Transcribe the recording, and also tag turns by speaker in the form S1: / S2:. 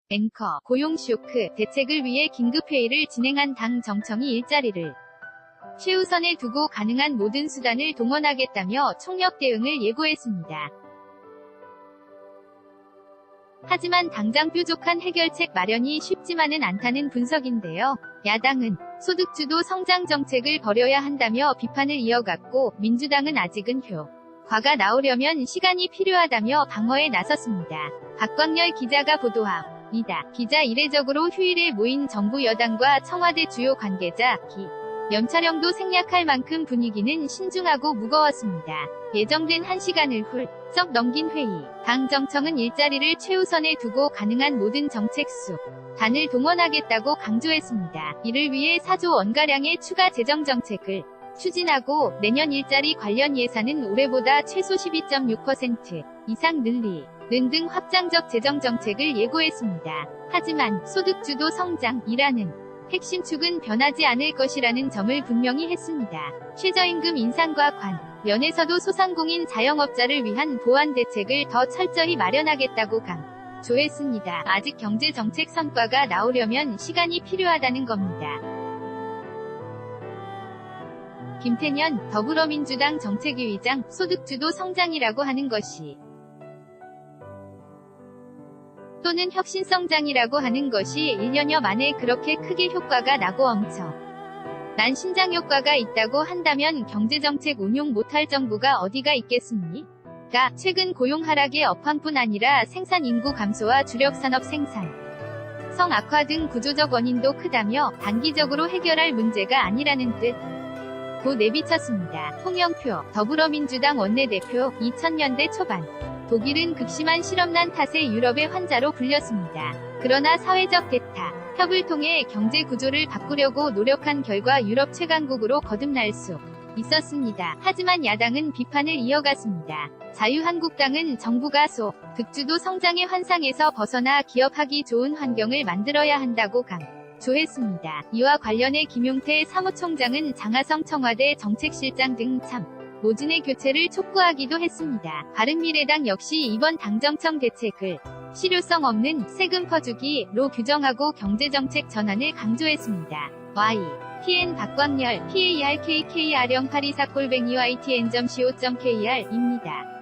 S1: 앵커, 고용 쇼크 대책을 위해 긴급회의를 진행한 당 정청이 일자리를 최우선에 두고 가능한 모든 수단을 동원하겠다며 총력 대응을 예고했습니다. 하지만 당장 뾰족한 해결책 마련이 쉽지만은 않다는 분석인데요. 야당은 소득주도 성장 정책을 벌여야 한다며 비판을 이어갔고, 민주당은 아직은 효과가 나오려면 시간이 필요하다며 방어에 나섰습니다. 박광렬 기자가 보도합니다. 기자 이례적으로 휴일에 모인 정부 여당과 청와대 주요 관계자, 연차령도 생략할 만큼 분위기는 신중하고 무거웠습니다. 예정된 1시간을 훌쩍 넘긴 회의. 당 정청은 일자리를 최우선에 두고 가능한 모든 정책 수단을 동원하겠다고 강조했습니다. 이를 위해 4조 원가량의 추가 재정 정책을 추진하고, 내년 일자리 관련 예산은 올해보다 최소 12.6% 이상 늘리는 등 확장적 재정 정책을 예고했습니다. 하지만 소득주도 성장이라는 핵심 축은 변하지 않을 것이라는 점을 분명히 했습니다. 최저임금 인상과 관련해서도 소상공인 자영업자를 위한 보완 대책을 더 철저히 마련하겠다고 강조했습니다. 아직 경제정책 성과가 나오려면 시간이 필요하다는 겁니다. 김태년 더불어민주당 정책위의장, 소득주도 성장이라고 하는 것이 또는 혁신성장이라고 하는 것이 1년여 만에 그렇게 크게 효과가 나고 엄청난 신장 효과가 있다고 한다면 경제정책 운용 못할 정부가 어디가 있겠습니까? 최근 고용 하락의 업황뿐 아니라 생산 인구 감소와 주력 산업 생산성 악화 등 구조적 원인도 크다며 단기적으로 해결할 문제가 아니라는 뜻고 내비쳤습니다. 홍영표 더불어민주당 원내대표 2000년대 초반 독일은 극심한 실업난 탓에 유럽의 환자로 불렸습니다. 그러나 사회적 대타, 협을 통해 경제 구조를 바꾸려고 노력한 결과 유럽 최강국으로 거듭날 수 있었습니다. 하지만 야당은 비판을 이어갔습니다. 자유한국당은 정부가 소득주도 성장의 환상에서 벗어나 기업하기 좋은 환경을 만들어야 한다고 강조했습니다. 이와 관련해 김용태 사무총장은 장하성 청와대 정책실장 등 모진의 교체를 촉구하기도 했습니다. 바른미래당 역시 이번 당정청 대책을 실효성 없는 세금 퍼주기로 규정하고 경제정책 전환을 강조했습니다. YTN 박광렬 PARKKR08249-ytn.co.kr입니다.